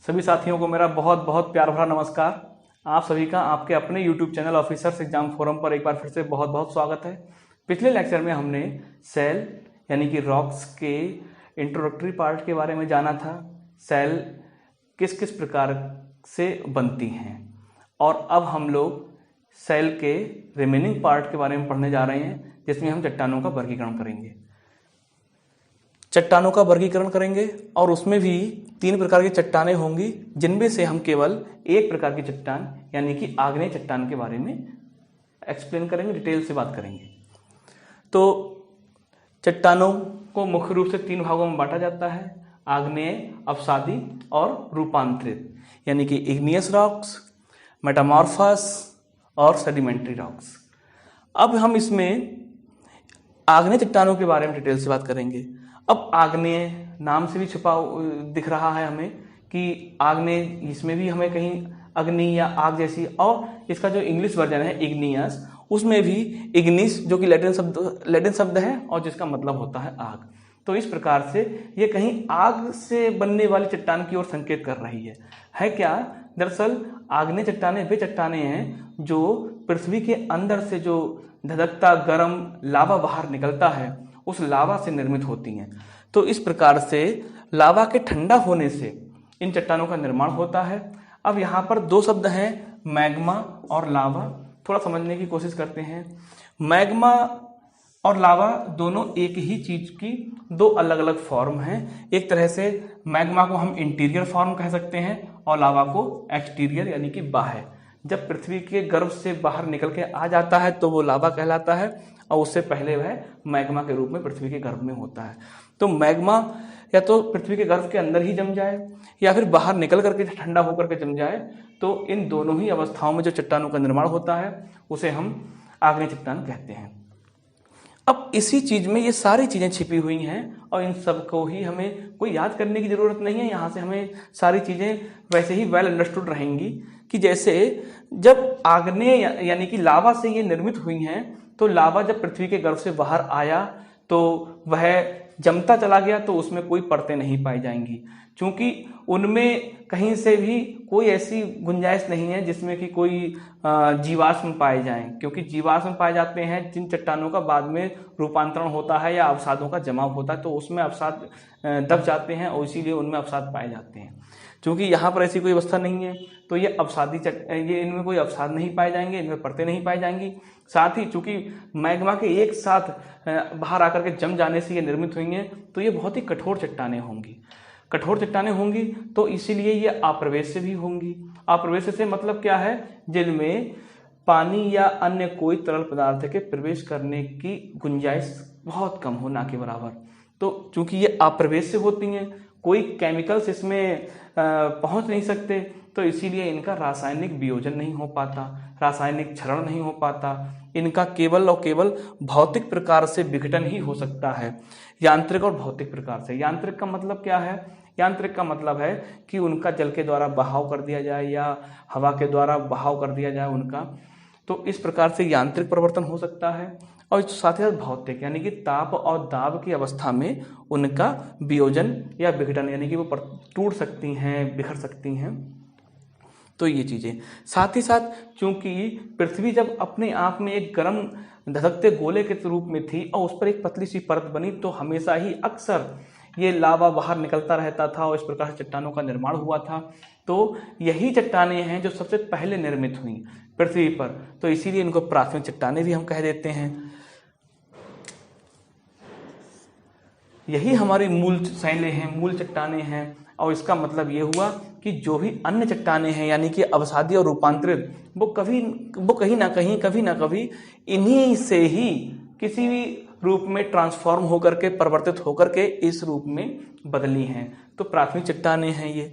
सभी साथियों को मेरा बहुत बहुत प्यार भरा नमस्कार। आप सभी का आपके अपने YouTube channel officers exam forum पर एक बार फिर से बहुत बहुत स्वागत है। पिछले लेक्चर में हमने सेल यानी कि रॉक्स के इंट्रोडक्टरी पार्ट के बारे में जाना था। सेल किस किस प्रकार से बनती हैं और अब हम लोग सेल के रिमेनिंग पार्ट के बारे में पढ़ने जा रहे हैं, जिसमें हम चट्टानों का वर्गीकरण करेंगे। चट्टानों का वर्गीकरण करेंगे और उसमें भी 3 प्रकार की चट्टानें होंगी, जिनमें से हम केवल एक प्रकार की चट्टान यानी कि आग्नेय चट्टान के बारे में एक्सप्लेन करेंगे, डिटेल से बात करेंगे। तो चट्टानों को मुख्य रूप से 3 भागों में बांटा जाता है: आग्नेय, अवसादी और रूपांतरित, यानी कि इग्नियस रॉक्स, मेटामॉर्फस और सेडिमेंट्री रॉक्स। अब हम इसमें आग्नेय चट्टानों के बारे में डिटेल से बात करेंगे। अब आग्नेय नाम से भी छुपा दिख रहा है हमें कि आग्नेय, इसमें भी हमें कहीं अग्नि या आग जैसी, और इसका जो इंग्लिश वर्जन है इग्नियस, उसमें भी इग्निस जो कि लैटिन शब्द है और जिसका मतलब होता है आग। तो इस प्रकार से ये कहीं आग से बनने वाली चट्टान की ओर संकेत कर रही है क्या? दरअसल आग्नेय चट्टानें वे चट्टानें हैं जो पृथ्वी के अंदर से जो धधकता गर्म लावा बाहर निकलता है, उस लावा से निर्मित होती हैं। तो इस प्रकार से लावा के ठंडा होने से इन चट्टानों का निर्माण होता है। अब यहाँ पर 2 शब्द हैं, मैग्मा और लावा। थोड़ा समझने की कोशिश करते हैं। मैग्मा और लावा दोनों एक ही चीज की 2 अलग अलग फॉर्म हैं। एक तरह से मैग्मा को हम इंटीरियर फॉर्म कह सकते हैं और लावा को एक्सटीरियर यानी कि बाह्य। जब पृथ्वी के गर्भ से बाहर निकल के आ जाता है तो वो लावा कहलाता है, और उससे पहले वह मैग्मा के रूप में पृथ्वी के गर्भ में होता है। तो मैग्मा या तो पृथ्वी के गर्भ के अंदर ही जम जाए या फिर बाहर निकल करके ठंडा होकर के जम जाए, तो इन दोनों ही अवस्थाओं में जो चट्टानों का निर्माण होता है उसे हम आग्नेय चट्टान कहते हैं। अब इसी चीज में ये सारी चीजें छिपी हुई हैं और इन सब को ही हमें कोई याद करने की जरूरत नहीं है। यहाँ से हमें सारी चीजें वैसे ही वेल अंडरस्टूड रहेंगी कि जैसे जब आग्नेय यानी कि लावा से ये निर्मित हुई हैं, तो लावा जब पृथ्वी के गर्भ से बाहर आया तो वह जमता चला गया, तो उसमें कोई परतें नहीं पाई जाएंगी, क्योंकि उनमें कहीं से भी कोई ऐसी गुंजाइश नहीं है जिसमें कि कोई जीवाश्म पाए जाएं, क्योंकि जीवाश्म पाए जाते हैं जिन चट्टानों का बाद में रूपांतरण होता है या अवसादों का जमाव होता है, तो उसमें अवसाद दब जाते हैं और इसीलिए उनमें अवसाद पाए जाते हैं। क्योंकि यहाँ पर ऐसी कोई अवस्था नहीं है, तो ये ये इनमें कोई अवसाद नहीं पाए जाएंगे, इनमें परतें नहीं पाई जाएंगी। साथ ही चूंकि मैग्मा के एक साथ बाहर आकर के जम जाने से ये निर्मित हुई हैं, तो ये बहुत ही कठोर चट्टानें होंगी। कठोर चट्टानें होंगी तो इसीलिए ये अप्रवेश्य भी होंगी। अप्रवेश्य से मतलब क्या है? जिनमें पानी या अन्य कोई तरल पदार्थ के प्रवेश करने की गुंजाइश बहुत कम हो, ना के बराबर। तो चूंकि ये अप्रवेश्य होती हैं, कोई केमिकल्स इसमें पहुंच नहीं सकते, तो इसीलिए इनका रासायनिक वियोजन नहीं हो पाता, रासायनिक क्षरण नहीं हो पाता। इनका केवल और केवल भौतिक प्रकार से विघटन ही हो सकता है, यांत्रिक और भौतिक प्रकार से। यांत्रिक का मतलब क्या है? यांत्रिक का मतलब है कि उनका जल के द्वारा बहाव कर दिया जाए या हवा के द्वारा बहाव कर दिया जाए उनका, तो इस प्रकार से यांत्रिक परिवर्तन हो सकता है। और साथ ही साथ भौतिक यानी कि ताप और दाब की अवस्था में उनका वियोजन या विघटन, यानी कि वो टूट सकती हैं, बिखर सकती हैं। तो ये चीजें, साथ ही साथ चूंकि पृथ्वी जब अपने आप में एक गर्म धधकते गोले के रूप में थी और उस पर एक पतली सी परत बनी, तो हमेशा ही अक्सर ये लावा बाहर निकलता रहता था और इस प्रकार से चट्टानों का निर्माण हुआ था। तो यही चट्टानें हैं जो सबसे पहले निर्मित हुई पृथ्वी पर, तो इसीलिए इनको प्राथमिक चट्टानें भी हम कह देते हैं। यही हमारी मूल शैलें हैं, मूल चट्टानें हैं, और इसका मतलब ये हुआ कि जो भी अन्य चट्टानें हैं यानी कि अवसादी और रूपांतरित, वो कहीं ना कभी इन्हीं से ही किसी भी रूप में ट्रांसफॉर्म होकर के, परिवर्तित होकर के इस रूप में बदली हैं। तो प्राथमिक चट्टानें हैं ये।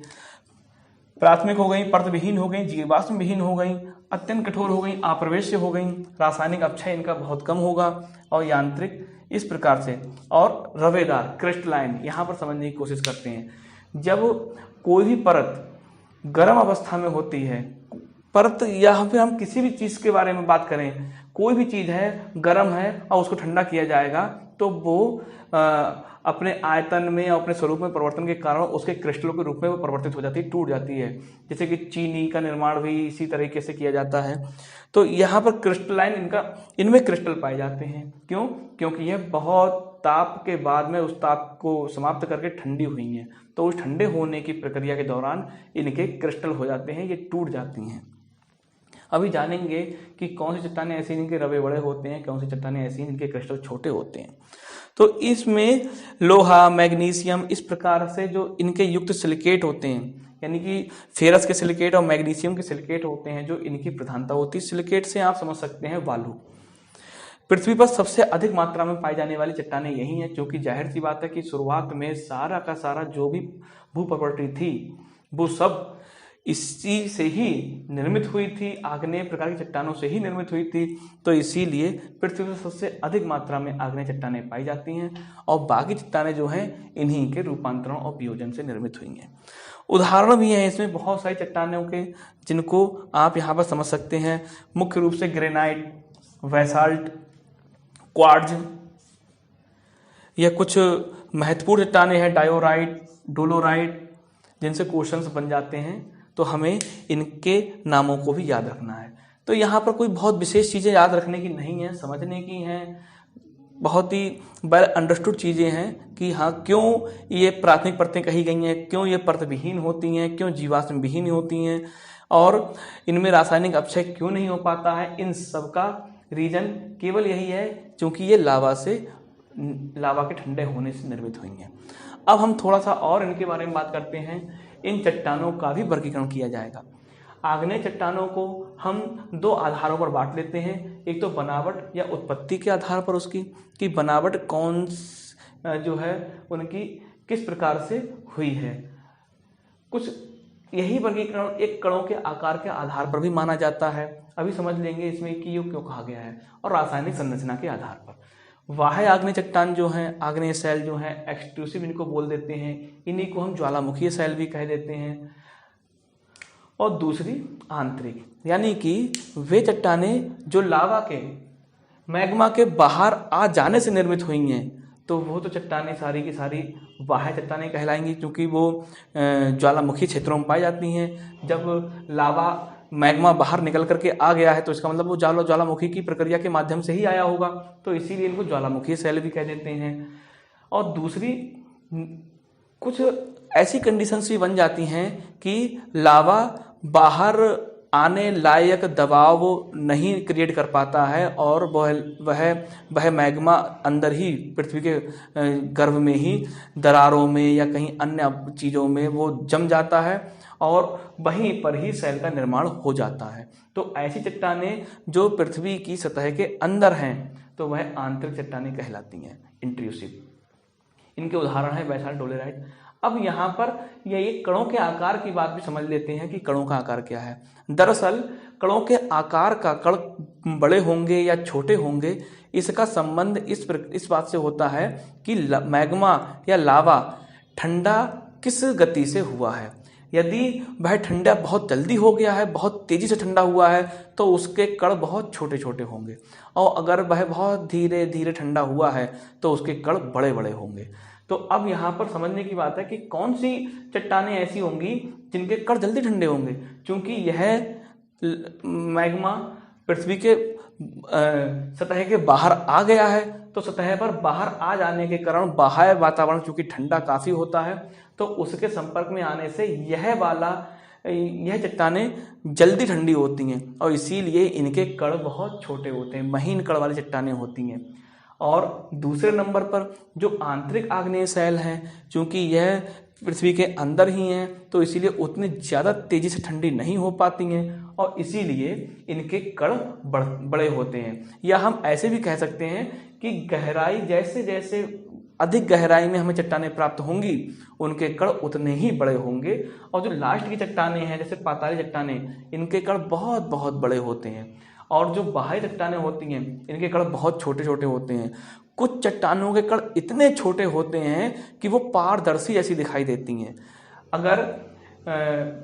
प्राथमिक हो गई, परत विहीन हो गई, जीवाश्म विहीन हो गई, अत्यंत कठोर हो गई, अप्रवेश्य हो गई, रासायनिक अपक्षय इनका बहुत कम होगा, और यांत्रिक इस प्रकार से, और रवेदार क्रिस्टलाइन। यहाँ पर समझने की कोशिश करते हैं, जब कोई भी परत गर्म अवस्था में होती है, परत या फिर हम किसी भी चीज के बारे में बात करें, कोई भी चीज़ है गर्म है और उसको ठंडा किया जाएगा तो वो अपने आयतन में और अपने स्वरूप में परिवर्तन के कारण उसके क्रिस्टलों के रूप में वो परिवर्तित हो जाती है, टूट जाती है। जैसे कि चीनी का निर्माण भी इसी तरीके से किया जाता है। तो यहाँ पर क्रिस्टलाइन इनमें क्रिस्टल पाए जाते हैं। क्यों? क्योंकि यह बहुत ताप के बाद में उस ताप को समाप्त करके ठंडी हुई हैं, तो उस ठंडे होने की प्रक्रिया के दौरान इनके क्रिस्टल हो जाते हैं, ये टूट जाती हैं। अभी जानेंगे कि कौन सी चट्टानें ऐसी इनके रवे बड़े होते हैं, कौन सी चट्टानें ऐसी इनके क्रिस्टल छोटे होते हैं। तो इसमें लोहा, मैग्नीशियम, इस प्रकार से जो इनके युक्त सिलिकेट होते हैं, यानी कि फेरस के सिलिकेट और मैग्नीशियम के सिलिकेट होते हैं, जो इनकी प्रधानता होती है। सिलिकेट से आप समझ सकते हैं बालू। पृथ्वी पर सबसे अधिक मात्रा में पाई जाने वाली चट्टानें यही हैं, क्योंकि जाहिर सी बात है कि शुरुआत में सारा का सारा जो भी भू प्रॉपर्टी थी वो सब इसी से ही निर्मित हुई थी, आग्नेय प्रकार की चट्टानों से ही निर्मित हुई थी। तो इसीलिए पृथ्वी पर सबसे अधिक मात्रा में आग्नेय चट्टानें पाई जाती हैं और बाकी चट्टानें जो हैं इन्हीं के रूपांतरण और वियोजन से निर्मित हुई हैं। उदाहरण भी हैं इसमें बहुत सारी चट्टानों के, जिनको आप यहाँ पर समझ सकते हैं। मुख्य रूप से ग्रेनाइट, बेसाल्ट, क्वार्ट्ज, या कुछ महत्वपूर्ण चट्टानें हैं डायोराइट, डोलोराइट, जिनसे क्वेश्चंस बन जाते हैं। तो हमें इनके नामों को भी याद रखना है। तो यहाँ पर कोई बहुत विशेष चीज़ें याद रखने की नहीं है, समझने की हैं। बहुत ही वेल अंडरस्टूड चीज़ें हैं कि हाँ, क्यों ये प्राथमिक परतें कही गई हैं, क्यों ये परत विहीन होती हैं, क्यों जीवाश्म विहीन होती हैं, और इनमें रासायनिक अपक्षय क्यों नहीं हो पाता है। इन सब का रीजन केवल यही है क्योंकि ये लावा के ठंडे होने से निर्मित हुई हैं। अब हम थोड़ा सा और इनके बारे में बात करते हैं। इन चट्टानों का भी वर्गीकरण किया जाएगा। आग्नेय चट्टानों को हम दो आधारों पर बांट लेते हैं। एक तो बनावट या उत्पत्ति के आधार पर उसकी, कि बनावट कौन जो है उनकी किस प्रकार से हुई है। कुछ यही वर्गीकरण एक कणों के आकार के आधार पर भी माना जाता है। अभी समझ लेंगे इसमें कि ये क्यों कहा गया है। और रासायनिक संरचना के आधार पर वाह्य आग्नेय चट्टान जो हैं, आग्नेय शैल जो हैं, एक्सट्रूसिव इनको बोल देते हैं। इन्हीं को हम ज्वालामुखीय शैल भी कह देते हैं। और दूसरी आंतरिक, यानी कि वे चट्टानें जो लावा के, मैग्मा के बाहर आ जाने से निर्मित हुई हैं, तो वो तो चट्टानें सारी की सारी बाह्य चट्टानें कहलाएंगी, क्योंकि वो ज्वालामुखी क्षेत्रों में पाई जाती हैं। जब लावा मैग्मा बाहर निकल करके आ गया है तो इसका मतलब वो ज्वालामुखी की प्रक्रिया के माध्यम से ही आया होगा, तो इसीलिए इनको ज्वालामुखी शैल भी कह देते हैं। और दूसरी कुछ ऐसी कंडीशंस भी बन जाती हैं कि लावा बाहर आने लायक दबाव नहीं क्रिएट कर पाता है और वह मैग्मा अंदर ही पृथ्वी के गर्भ में ही दरारों में या कहीं अन्य चीज़ों में वो जम जाता है और वहीं पर ही शैल का निर्माण हो जाता है। तो ऐसी चट्टानें जो पृथ्वी की सतह के अंदर हैं तो वह आंतरिक चट्टानें कहलाती हैं, इंट्रूसिव। इनके उदाहरण है बेसाल्ट, डोलेराइट। अब यहाँ पर ये कणों के आकार की बात भी समझ लेते हैं कि कणों का आकार क्या है। दरअसल कणों के आकार का, कण बड़े होंगे या छोटे होंगे, इसका संबंध इस बात से होता है कि मैग्मा या लावा ठंडा किस गति से हुआ है। यदि वह ठंडा बहुत जल्दी हो गया है, बहुत तेजी से ठंडा हुआ है, तो उसके कण बहुत छोटे छोटे होंगे, और अगर वह बहुत धीरे धीरे ठंडा हुआ है तो उसके कण बड़े बड़े होंगे। तो अब यहाँ पर समझने की बात है कि कौन सी चट्टानें ऐसी होंगी जिनके कण जल्दी ठंडे होंगे। क्योंकि यह मैग्मा पृथ्वी के सतह के बाहर आ गया है, तो सतह पर बाहर आ जाने के कारण बाह्य वातावरण चूंकि ठंडा काफी होता है, तो उसके संपर्क में आने से यह चट्टानें जल्दी ठंडी होती हैं और इसीलिए इनके कण बहुत छोटे होते हैं, महीन कण वाली चट्टानें होती हैं। और दूसरे नंबर पर जो आंतरिक आग्नेय शैल हैं, चूंकि यह पृथ्वी के अंदर ही हैं, तो इसीलिए उतनी ज़्यादा तेज़ी से ठंडी नहीं हो पाती हैं और इसीलिए इनके कण बड़े होते हैं। या हम ऐसे भी कह सकते हैं कि गहराई जैसे जैसे अधिक गहराई में हमें चट्टानें प्राप्त होंगी, उनके कण उतने ही बड़े होंगे। और जो लास्ट की चट्टानें हैं, जैसे पाताली चट्टानें, इनके कण बहुत बहुत बड़े होते हैं। और जो बाह्य चट्टानें होती हैं, इनके कण बहुत छोटे छोटे होते हैं। कुछ चट्टानों के कण इतने छोटे होते हैं कि वो पारदर्शी जैसी दिखाई देती हैं। अगर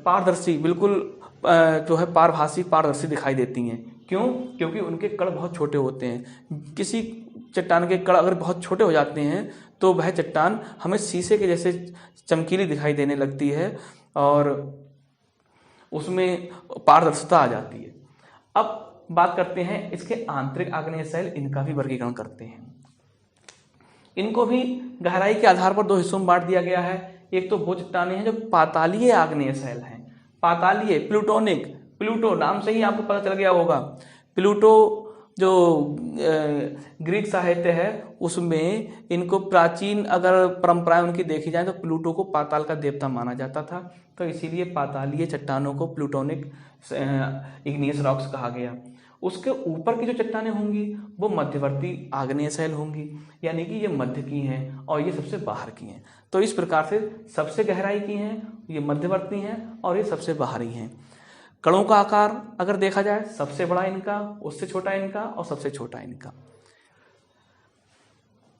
पारदर्शी, बिल्कुल जो है पारभासी, पारदर्शी दिखाई देती हैं। क्यों? क्योंकि उनके कण बहुत छोटे होते हैं। किसी चट्टान के कण अगर बहुत छोटे हो जाते हैं तो वह चट्टान हमें शीशे के जैसे चमकीली दिखाई देने लगती है और उसमें पारदर्शिता आ जाती है। अब बात करते हैं इसके आंतरिक आग्नेय शैल, इनका भी वर्गीकरण करते हैं। इनको भी गहराई के आधार पर दो हिस्सों में बांट दिया गया है। एक तो वो चट्टानें हैं जो पातालीय आग्नेय शैल हैं। पातालीय, प्लूटोनिक, प्लूटो नाम से ही आपको पता चल गया होगा। प्लूटो जो ग्रीक साहित्य है उसमें इनको प्राचीन अगर परंपराएं उनकी देखी जाए तो प्लूटो को पाताल का देवता माना जाता था, तो इसीलिए पातालीय चट्टानों को प्लूटोनिक इग्नियस रॉक्स कहा गया। उसके ऊपर की जो चट्टानें होंगी वो मध्यवर्ती आग्नेय शैल होंगी, यानी कि ये मध्य की हैं और ये सबसे बाहर की हैं। तो इस प्रकार से सबसे गहराई की हैं, ये मध्यवर्ती हैं और ये सबसे बाहरी हैं। कणों का आकार अगर देखा जाए, सबसे बड़ा इनका, उससे छोटा इनका और सबसे छोटा इनका।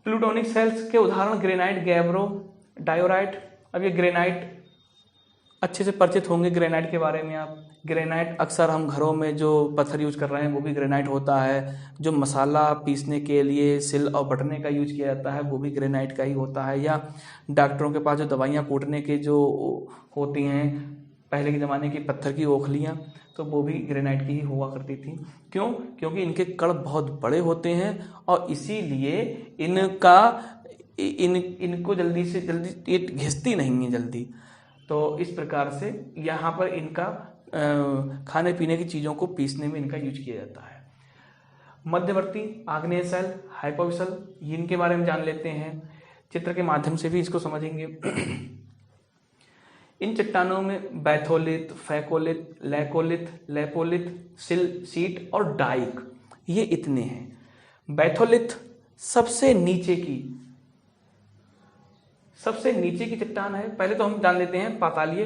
प्लूटोनिक सेल्स के उदाहरण ग्रेनाइट, गैब्रो, डायोराइट। अब ये ग्रेनाइट अच्छे से परिचित होंगे ग्रेनाइट के बारे में आप। ग्रेनाइट अक्सर हम घरों में जो पत्थर यूज कर रहे हैं वो भी ग्रेनाइट होता है। जो मसाला पीसने के लिए सिल और बटने का यूज किया जाता है वो भी ग्रेनाइट का ही होता है। या डॉक्टरों के पास जो दवाइयाँ कूटने के जो होती हैं पहले के ज़माने की पत्थर की ओखलियाँ, तो वो भी ग्रेनाइट की ही हुआ करती थी। क्यों? क्योंकि इनके कण बहुत बड़े होते हैं और इसीलिए इनको जल्दी से जल्दी ये घिसती नहीं है जल्दी। तो इस प्रकार से यहाँ पर इनका खाने पीने की चीज़ों को पीसने में इनका यूज किया जाता है। मध्यवर्ती आग्नेय शैल, हाइपोविसल, इनके बारे में जान लेते हैं। चित्र के माध्यम से भी इसको समझेंगे। इन चट्टानों में बैथोलिथ, फैकोलिथ, लैकोलिथ, लेपोलिथ, सीट और डाइक, ये इतने हैं। बैथोलिथ सबसे नीचे की चट्टान है। पहले तो हम जान लेते हैं पातालीय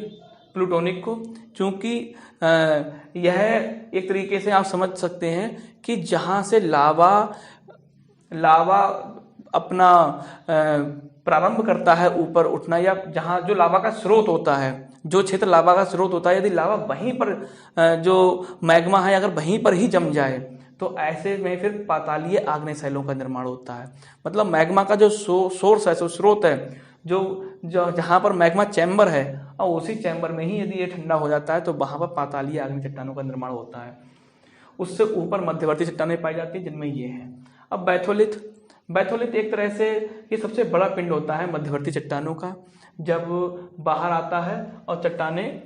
प्लूटोनिक को, क्योंकि यह एक तरीके से आप समझ सकते हैं कि जहाँ से लावा अपना प्रारंभ करता है ऊपर उठना, या जहाँ जो लावा का स्रोत होता है, जो क्षेत्र लावा का स्रोत होता है, यदि लावा वहीं पर जो मैग्मा है अगर वहीं पर ही जम जाए तो ऐसे में फिर पातालीय आग्नेय शैलों का निर्माण होता है। मतलब मैग्मा का जो सोर्स है, स्रोत है, जो जहाँ पर मैग्मा चैम्बर है और उसी चैम्बर में ही यदि ये ठंडा हो जाता है तो वहाँ पर पातालीय आग्नेय चट्टानों का निर्माण होता है। उससे ऊपर मध्यवर्ती चट्टानें पाई जाती हैं जिनमें ये हैं। अब बैथोलिथ एक तरह से ये सबसे बड़ा पिंड होता है मध्यवर्ती चट्टानों का। जब बाहर आता है और चट्टानें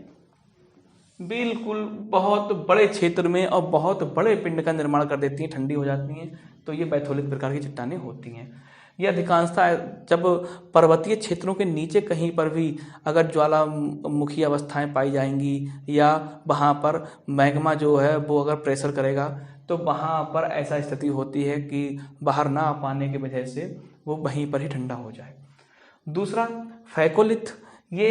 बिल्कुल बहुत बड़े क्षेत्र में और बहुत बड़े पिंड का निर्माण कर देती हैं, ठंडी हो जाती हैं, तो ये बैथोलिथ प्रकार की चट्टानें होती हैं। ये अधिकांशतः जब पर्वतीय क्षेत्रों के नीचे कहीं पर भी अगर ज्वालामुखी अवस्थाएं पाई जाएंगी या वहाँ पर मैग्मा जो है वो अगर प्रेशर करेगा तो वहाँ पर ऐसा स्थिति होती है कि बाहर ना आ पाने की वजह से वो वहीं पर ही ठंडा हो जाए। दूसरा फैकोलिथ, ये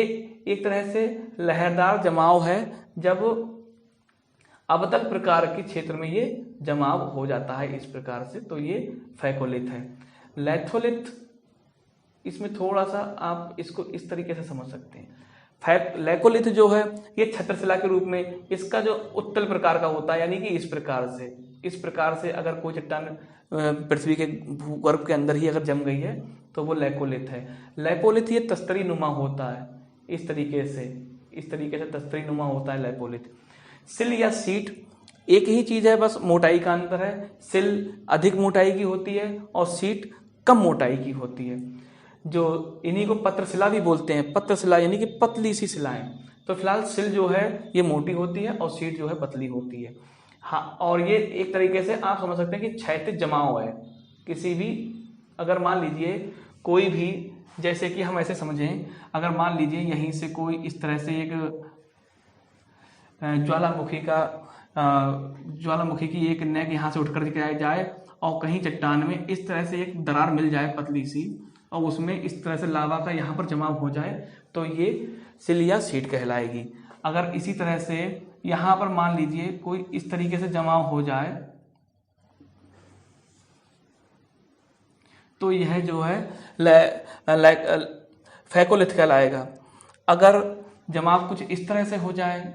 एक तरह से लहरदार जमाव है। जब अवतल प्रकार के क्षेत्र में ये जमाव हो जाता है इस प्रकार से, तो ये फैकोलिथ है। लैथोलिथ, इसमें थोड़ा सा आप इसको इस तरीके से समझ सकते हैं। लैकोलिथ जो है ये छत्रशिला के रूप में, इसका जो उत्तल प्रकार का होता है, यानी कि इस प्रकार से अगर कोई चट्टान पृथ्वी के भूगर्भ के अंदर ही अगर जम गई है तो वो लैकोलिथ है। लैपोलिथ ये तस्तरी नुमा होता है, इस तरीके से तस्तरी नुमा होता है लैपोलिथ। सिल या सीट एक ही चीज है, बस मोटाई का अंतर है। सिल अधिक मोटाई की होती है और सीट कम मोटाई की होती है। जो इन्हीं को पत्रशिला भी बोलते हैं, पत्रशिला यानी कि पतली सी शिलाएं। तो फिलहाल सिल जो है ये मोटी होती है और सीट जो है पतली होती है। हाँ, और ये एक तरीके से आप समझ सकते हैं कि क्षैतिज जमाव है। किसी भी अगर मान लीजिए कोई भी, जैसे कि हम ऐसे समझें, अगर मान लीजिए यहीं से कोई इस तरह से एक ज्वालामुखी की एक नेक यहाँ से उठकर दिखाई जाए और कहीं चट्टान में इस तरह से एक दरार मिल जाए पतली सी और उसमें इस तरह से लावा का यहाँ पर जमाव हो जाए तो ये सिल या सीट कहलाएगी। अगर इसी तरह से यहाँ पर मान लीजिए कोई इस तरीके से जमाव हो जाए तो यह जो है फैकोलिथ कहलाएगा। अगर जमाव कुछ इस तरह से हो जाए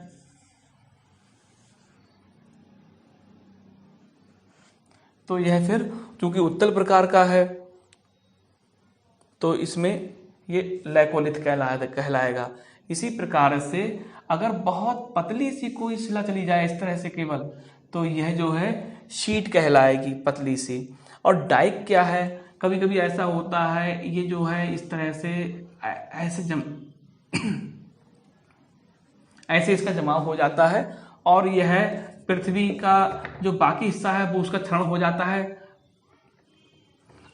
तो यह फिर चूंकि उत्तल प्रकार का है तो इसमें ये लैकोलिथ कहलाएगा। इसी प्रकार से अगर बहुत पतली सी कोई शिला चली जाए इस तरह से केवल, तो यह जो है शीट कहलाएगी, पतली सी। और डाइक क्या है, कभी कभी ऐसा होता है ये जो है इस तरह से ऐसे इसका जमाव हो जाता है और यह पृथ्वी का जो बाकी हिस्सा है वो उसका क्षरण हो जाता है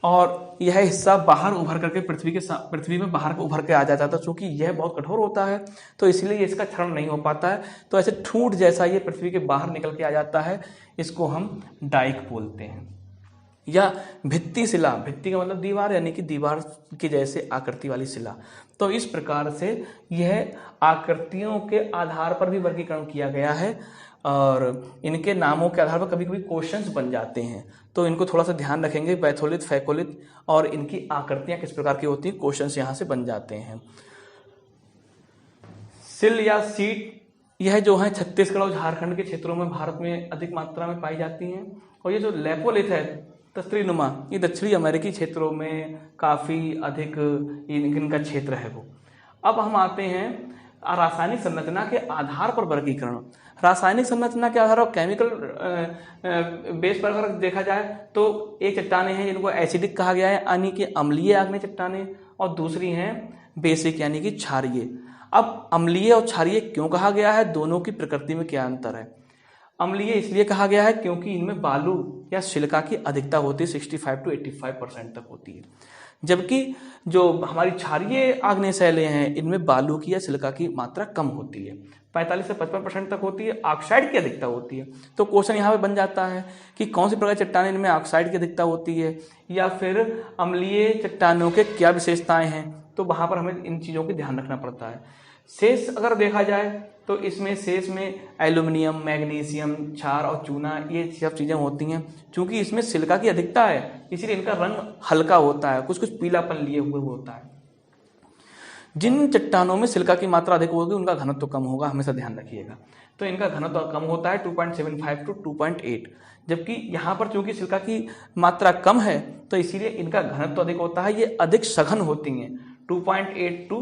और यह हिस्सा बाहर उभर करके पृथ्वी में बाहर उभर के आ जाता था। चूंकि यह बहुत कठोर होता है तो इसलिए इसका क्षरण नहीं हो पाता है, तो ऐसे ठूंठ जैसा ये पृथ्वी के बाहर निकल के आ जाता है। इसको हम डाइक बोलते हैं। या भित्ति शिला, भित्ति का मतलब दीवार, यानी कि दीवार के जैसे आकृति वाली शिला। तो इस प्रकार से यह आकृतियों के आधार पर भी वर्गीकरण किया गया है और इनके नामों के आधार पर कभी कभी क्वेश्चंस बन जाते हैं, तो इनको थोड़ा सा ध्यान रखेंगे। बैथोलिथ, फैकोलिथ और इनकी आकृतियां किस प्रकार की होती हैं, क्वेश्चंस यहाँ से बन जाते हैं। सिल या सीट, यह जो है छत्तीसगढ़ और झारखंड के क्षेत्रों में भारत में अधिक मात्रा में पाई जाती हैं। और ये जो लेपोलिथ है, तस्त्रीनुमा, ये दक्षिणी अमेरिकी क्षेत्रों में काफ़ी अधिक इनका क्षेत्र है वो। अब हम आते हैं रासायनिक संरचना के आधार पर वर्गीकरण। रासायनिक संरचना के आधार पर केमिकल बेस पर अगर देखा जाए तो एक चट्टानें हैं जिनको एसिडिक कहा गया है, यानी कि अम्लीय आग्नेय चट्टानें, और दूसरी हैं बेसिक यानी कि क्षारीय। अब अम्लीय और क्षारीय क्यों कहा गया है, दोनों की प्रकृति में क्या अंतर है? अम्लीय इसलिए कहा गया है क्योंकि इनमें बालू या सिलिका की अधिकता होती है, 65 to 85% तक होती है, जबकि जो हमारी क्षारीय आग्नेय शैलें हैं इनमें बालू की या सिलिका की मात्रा कम होती है, 45 से 55% तक होती है, ऑक्साइड की अधिकता होती है। तो क्वेश्चन यहाँ पे बन जाता है कि कौन सी प्रकार की चट्टानें इनमें ऑक्साइड की अधिकता होती है या फिर अम्लीय चट्टानों के क्या विशेषताएं हैं, तो वहाँ पर हमें इन चीज़ों की ध्यान रखना पड़ता है। शेष अगर देखा जाए तो इसमें शेष में एल्यूमिनियम, मैग्नीशियम, क्षार और चूना, ये सब चीज़ें होती हैं। चूंकि इसमें सिलिका की अधिकता है इसलिए इनका रंग हल्का होता है, कुछ कुछ पीलापन लिए हुए होता है। जिन चट्टानों में सिलिका की मात्रा अधिक होगी उनका घनत्व तो कम होगा, हमेशा ध्यान रखिएगा। तो इनका घनत्व कम होता है 2.75 to 2.8, जबकि यहाँ पर चूंकि सिलिका की मात्रा कम है तो इसीलिए इनका घनत्व अधिक होता है। ये अधिक सघन होती हैं, 2.8 to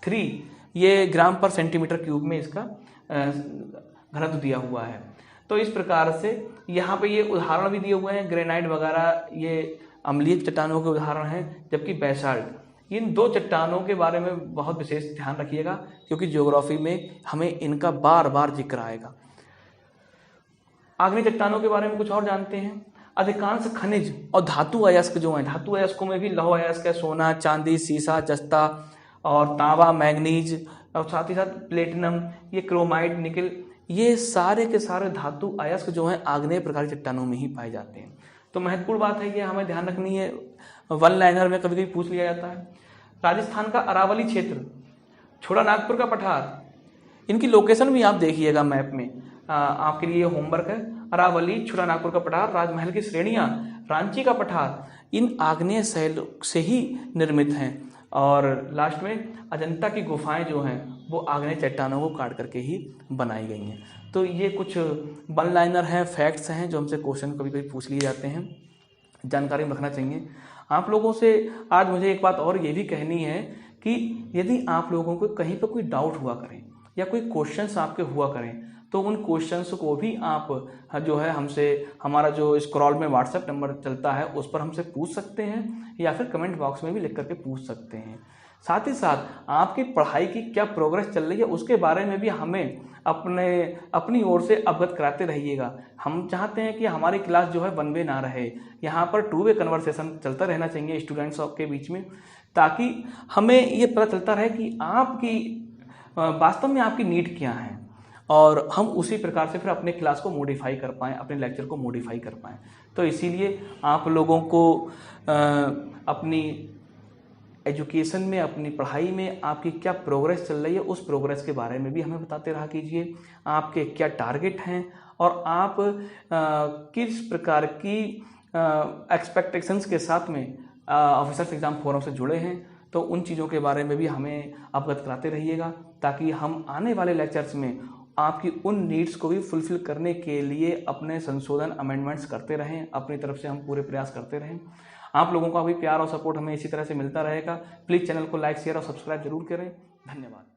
3 ये ग्राम पर सेंटीमीटर क्यूब में इसका घनत्व दिया हुआ है। तो इस प्रकार से यहाँ पे ये उदाहरण भी दिए हुए हैं, ग्रेनाइट वगैरह ये अम्लीय चट्टानों के उदाहरण हैं, जबकि बेसाल्ट। इन दो चट्टानों के बारे में बहुत विशेष ध्यान रखिएगा क्योंकि ज्योग्राफी में हमें इनका बार बार जिक्र आएगा। आग्नेय चट्टानों के बारे में कुछ और जानते हैं। अधिकांश खनिज और धातु अयस्क जो हैं, धातु अयस्कों में भी लौह अयस्क है, सोना, चांदी, सीसा, जस्ता और तांबा, मैग्नीज और साथ ही साथ प्लेटिनम, ये क्रोमाइड, निकल, ये सारे के सारे धातु अयस्क जो हैं आग्नेय प्रकार की चट्टानों में ही पाए जाते हैं। तो महत्वपूर्ण बात है, ये हमें ध्यान रखनी है, वन लाइनर में कभी कभी पूछ लिया जाता है। राजस्थान का अरावली क्षेत्र, छोटा नागपुर का पठार, इनकी लोकेशन भी आप देखिएगा मैप में, आपके लिए होमवर्क है। अरावली, छोटा नागपुर का पठार, राजमहल की श्रेणियां, रांची का पठार, इन आग्नेय शैल से ही निर्मित हैं। और लास्ट में अजंता की गुफाएं जो हैं वो आग्नेय चट्टानों को काट करके ही बनाई गई हैं। तो ये कुछ वन लाइनर हैं, फैक्ट्स हैं जो हमसे क्वेश्चन कभी कभी पूछ लिए जाते हैं, जानकारी में रखना चाहिए। आप लोगों से आज मुझे एक बात और ये भी कहनी है कि यदि आप लोगों को कहीं पर कोई डाउट हुआ करें या कोई क्वेश्चंस आपके हुआ करें तो उन क्वेश्चंस को भी आप जो है हमसे, हमारा जो स्क्रॉल में व्हाट्सएप नंबर चलता है उस पर हमसे पूछ सकते हैं या फिर कमेंट बॉक्स में भी लिख करके पूछ सकते हैं। साथ ही साथ आपकी पढ़ाई की क्या प्रोग्रेस चल रही है उसके बारे में भी हमें अपनी ओर से अवगत कराते रहिएगा। हम चाहते हैं कि हमारी क्लास जो है वन वे ना रहे, यहाँ पर टू वे कन्वर्सेशन चलता रहना चाहिए स्टूडेंट्स के बीच में, ताकि हमें ये पता चलता रहे कि आपकी वास्तव में आपकी नीड क्या है और हम उसी प्रकार से फिर अपने क्लास को मॉडिफाई कर पाएँ, अपने लेक्चर को मॉडिफाई कर पाएँ। तो इसीलिए आप लोगों को अपनी एजुकेशन में, अपनी पढ़ाई में आपकी क्या प्रोग्रेस चल रही है उस प्रोग्रेस के बारे में भी हमें बताते रहा कीजिए। आपके क्या टारगेट हैं और आप किस प्रकार की एक्सपेक्टेशंस के साथ में ऑफिसर्स एग्जाम फोरम से जुड़े हैं, तो उन चीज़ों के बारे में भी हमें अवगत कराते रहिएगा ताकि हम आने वाले लेक्चर्स में आपकी उन नीड्स को भी फुलफिल करने के लिए अपने संशोधन अमेंडमेंट्स करते रहें। अपनी तरफ से हम पूरे प्रयास करते रहें। आप लोगों का भी प्यार और सपोर्ट हमें इसी तरह से मिलता रहेगा। प्लीज़ चैनल को लाइक, शेयर और सब्सक्राइब जरूर करें। धन्यवाद।